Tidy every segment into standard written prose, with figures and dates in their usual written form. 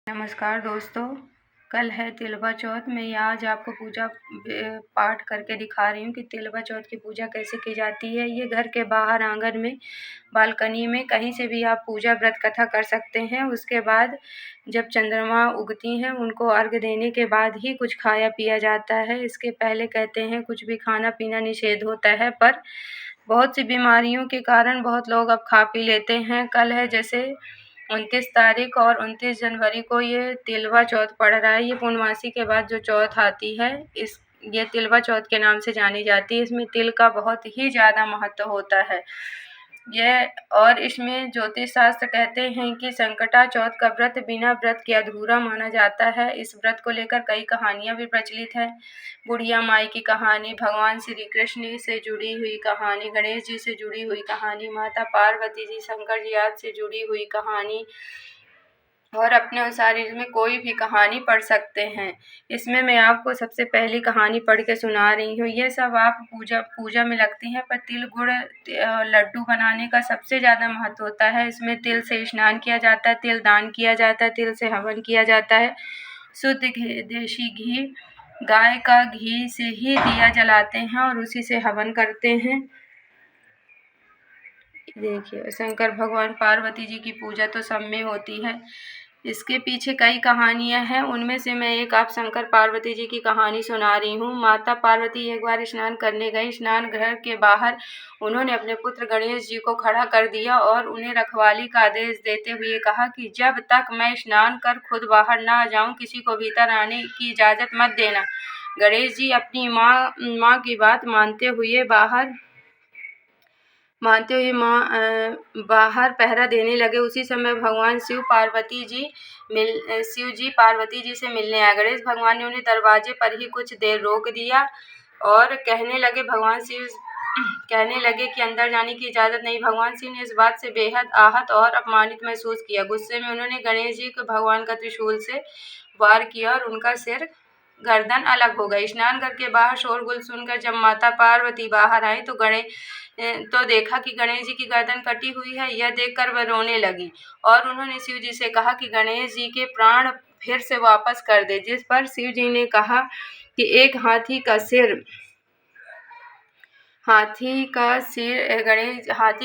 नमस्कार दोस्तों, कल है तिलवा चौथ। मैं आज आपको पूजा पाठ करके दिखा रही हूँ कि तिलवा चौथ की पूजा कैसे की जाती है। ये घर के बाहर आंगन में, बालकनी में, कहीं से भी आप पूजा व्रत कथा कर सकते हैं। उसके बाद जब चंद्रमा उगती हैं उनको अर्घ्य देने के बाद ही कुछ खाया पिया जाता है। इसके पहले कहते हैं कुछ भी खाना पीना निषेध होता है, पर बहुत सी बीमारियों के कारण बहुत लोग अब खा पी लेते हैं। कल है जैसे 29 तारीख और 29 जनवरी को ये तिलवा चौथ पड़ रहा है। ये पूर्णमासी के बाद जो चौथ आती है, ये तिलवा चौथ के नाम से जानी जाती है। इसमें तिल का बहुत ही ज़्यादा महत्व होता है। और इसमें ज्योतिष शास्त्र कहते हैं कि संकटा चौथ का व्रत बिना व्रत के अधूरा माना जाता है। इस व्रत को लेकर कई कहानियाँ भी प्रचलित हैं। बुढ़िया माई की कहानी, भगवान श्री कृष्ण से जुड़ी हुई कहानी, गणेश जी से जुड़ी हुई कहानी, माता पार्वती जी, शंकर जी आदि से जुड़ी हुई कहानी, और अपने अनुसार इसमें कोई भी कहानी पढ़ सकते हैं। इसमें मैं आपको सबसे पहली कहानी पढ़ के सुना रही हूँ। ये सब आप पूजा में लगती हैं, पर तिल गुड़ लड्डू बनाने का सबसे ज़्यादा महत्व होता है। इसमें तिल से स्नान किया जाता है, तिल दान किया जाता है, तिल से हवन किया जाता है। शुद्ध घी, देशी घी, गाय का घी से ही दिया जलाते हैं और उसी से हवन करते हैं। देखिए, शंकर भगवान पार्वती जी की पूजा तो सब में होती है। इसके पीछे कई कहानियां हैं, उनमें से मैं एक आप शंकर पार्वती जी की कहानी सुना रही हूँ। माता पार्वती एक बार स्नान करने गई। स्नान घर के बाहर उन्होंने अपने पुत्र गणेश जी को खड़ा कर दिया और उन्हें रखवाली का आदेश देते हुए कहा कि जब तक मैं स्नान कर खुद बाहर ना आ जाऊँ, किसी को भीतर आने की इजाज़त मत देना। गणेश जी अपनी माँ की बात मानते हुए बाहर पहरा देने लगे। उसी समय भगवान शिव जी पार्वती जी से मिलने आए। गणेश भगवान ने उन्हें दरवाजे पर ही कुछ देर रोक दिया और कहने लगे कि अंदर जाने की इजाज़त नहीं। भगवान शिव ने इस बात से बेहद आहत और अपमानित महसूस किया। गुस्से में उन्होंने गणेश जी को भगवान का त्रिशूल से वार किया और उनका सिर गर्दन अलग हो गई। स्नान घर के बाहर शोरगुल सुनकर जब माता पार्वती बाहर आई तो देखा कि गणेश जी की गर्दन कटी हुई है। यह देखकर वह रोने लगी और उन्होंने शिव जी से कहा कि गणेश जी के प्राण फिर से वापस कर दे। जिस पर शिव जी ने कहा कि एक हाथी का सिर हाथी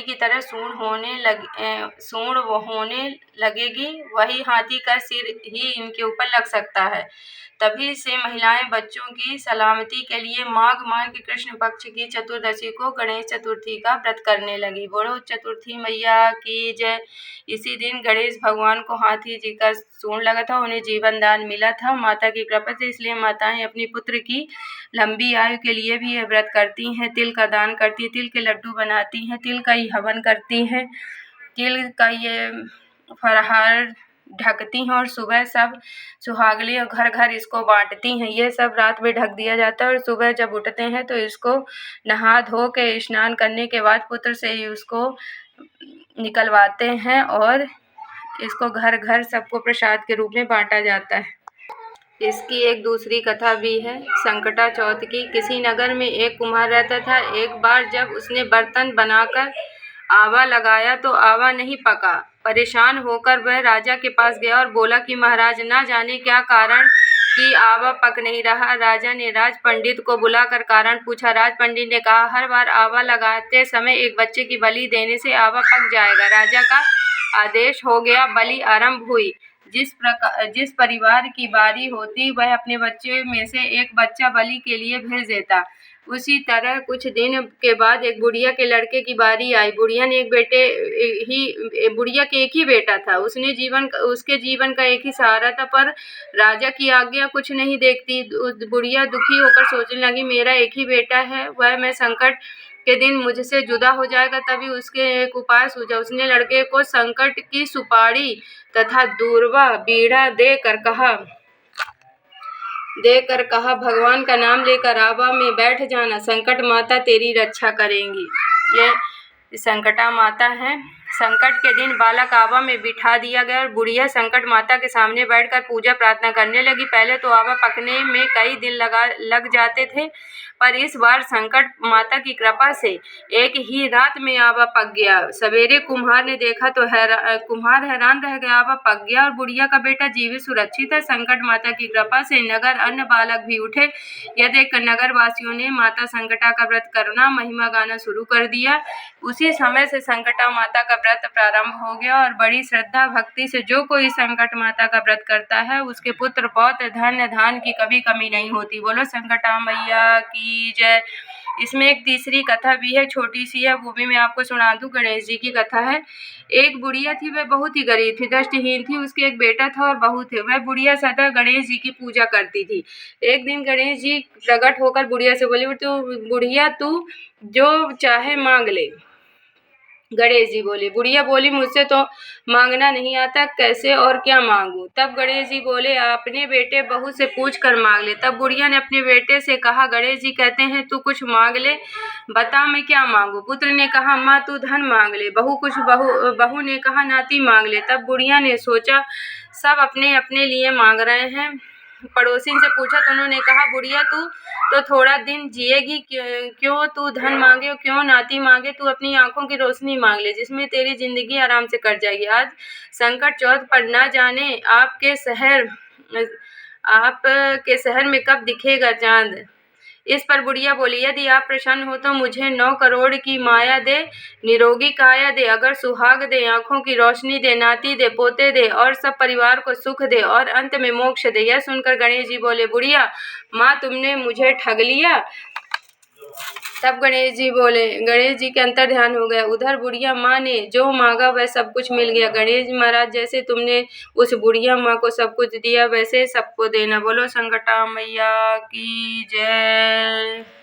की तरह सूंड होने लगेगी, वही हाथी का सिर ही इनके ऊपर लग सकता है। तभी से महिलाएं बच्चों की सलामती के लिए माघ माह के कृष्ण पक्ष की चतुर्दशी को गणेश चतुर्थी का व्रत करने लगी। बोलो चतुर्थी मैया की जय। इसी दिन गणेश भगवान को हाथी जी का सूंड लगा था, उन्हें जीवन दान मिला था माता की कृपा से। इसलिए माताएं अपनी पुत्र की लंबी आयु के लिए भी यह व्रत करती हैं। तिल का दान करती हैं, तिल के लड्डू बनाती हैं, तिल का ही हवन करती हैं, तिल का ये फलाहार ढकती हैं और सुबह सब सुहागली और घर घर इसको बांटती हैं। ये सब रात में ढक दिया जाता है और सुबह जब उठते हैं तो इसको नहा धो के स्नान करने के बाद पुत्र से ही उसको निकलवाते हैं और इसको घर घर सबको प्रसाद के रूप में बांटा जाता है। इसकी एक दूसरी कथा भी है संकटा चौथ की। किसी नगर में एक कुम्हार रहता था। एक बार जब उसने बर्तन बनाकर आवा लगाया तो आवा नहीं पका। परेशान होकर वह राजा के पास गया और बोला कि महाराज, ना जाने क्या कारण कि आवा पक नहीं रहा। राजा ने राज पंडित को बुलाकर कारण पूछा। राज पंडित ने कहा, हर बार आवा लगाते समय एक बच्चे की बलि देने से आवा पक जाएगा। राजा का आदेश हो गया। बलि आरंभ हुई। जिस परिवार की बारी होती वह अपने बच्चे में से एक बच्चा बलि के लिए भेज देता। उसी तरह कुछ दिन के बाद एक बुढ़िया के लड़के की बारी आई। बुढ़िया के एक ही बेटा था। उसके जीवन का एक ही सहारा था, पर राजा की आज्ञा कुछ नहीं देखती। बुढ़िया दुखी होकर सोचने लगी, मेरा एक ही बेटा है, वह मैं संकट के दिन मुझसे जुदा हो जाएगा। तभी उसके एक उपाय सूझा। उसने लड़के को संकट की सुपारी तथा दूर्वा बीड़ा देकर कहा, भगवान का नाम लेकर आवा में बैठ जाना, संकट माता तेरी रक्षा करेंगी। ये संकटा माता है। संकट के दिन बालक आवा में बिठा दिया गया और बुढ़िया संकट माता के सामने बैठकर पूजा प्रार्थना करने लगी। पहले तो आवा पकने में कई दिन लग जाते थे, पर इस बार संकट माता की कृपा से एक ही रात में आवा पक गया। सवेरे कुम्हार ने देखा तो कुम्हार हैरान रह गया। आवा पक गया और बुढ़िया का बेटा जीवित सुरक्षित है। संकट माता की कृपा से नगर अन्य बालक भी उठे। यह देखकर नगर वासियों ने माता संकटा का व्रत करना महिमा गाना शुरू कर दिया। उसी समय से संकटा माता का व्रत प्रारंभ हो गया और बड़ी श्रद्धा भक्ति से जो कोई संकट माता का व्रत करता है उसके पुत्र पौत्र धन्य धान की कभी कमी नहीं होती। बोलो संकटा मैया की जय। इसमें एक तीसरी कथा भी है, छोटी सी है, वो भी मैं आपको सुना दूं। गणेश जी की कथा है। एक बुढ़िया थी, वह बहुत ही गरीब थी, दृष्टिहीन थी। उसके एक बेटा था और बहू थे। वह बुढ़िया सदा गणेश जी की पूजा करती थी। एक दिन गणेश जी प्रकट होकर बुढ़िया से बोले, तो बुढ़िया तू जो चाहे मांग ले। गणेश जी बोले। बुढ़िया बोली, मुझसे तो मांगना नहीं आता, कैसे और क्या मांगू। तब गणेश जी बोले, अपने बेटे बहू से पूछ कर मांग ले। तब बुढ़िया ने अपने बेटे से कहा, गणेश जी कहते हैं तू कुछ मांग ले, बता मैं क्या मांगू। पुत्र ने कहा, माँ तू धन मांग ले। बहू ने कहा, नाती मांग ले। तब बुढ़िया ने सोचा सब अपने अपने लिए मांग रहे हैं। पड़ोसी से पूछा तो उन्होंने कहा, बुढ़िया तू तो थोड़ा दिन जिएगी, क्यों तू धन मांगे, क्यों नाती मांगे, तू अपनी आंखों की रोशनी मांग ले जिसमें तेरी जिंदगी आराम से कट जाएगी। आज संकट चौथ पर न जाने आपके शहर में कब दिखेगा चांद। इस पर बुढ़िया बोली, यदि आप प्रसन्न हो तो मुझे 9 करोड़ की माया दे, निरोगी काया दे, अगर सुहाग दे, आंखों की रोशनी दे, नाती दे, पोते दे और सब परिवार को सुख दे और अंत में मोक्ष दे। यह सुनकर गणेश जी बोले, बुढ़िया माँ तुमने मुझे ठग लिया। तब गणेश जी के अंतर ध्यान हो गया। उधर बुढ़िया माँ ने जो मांगा वह सब कुछ मिल गया। गणेश जी महाराज, जैसे तुमने उस बुढ़िया माँ को सब कुछ दिया वैसे सबको देना। बोलो संकटा मैया की जय।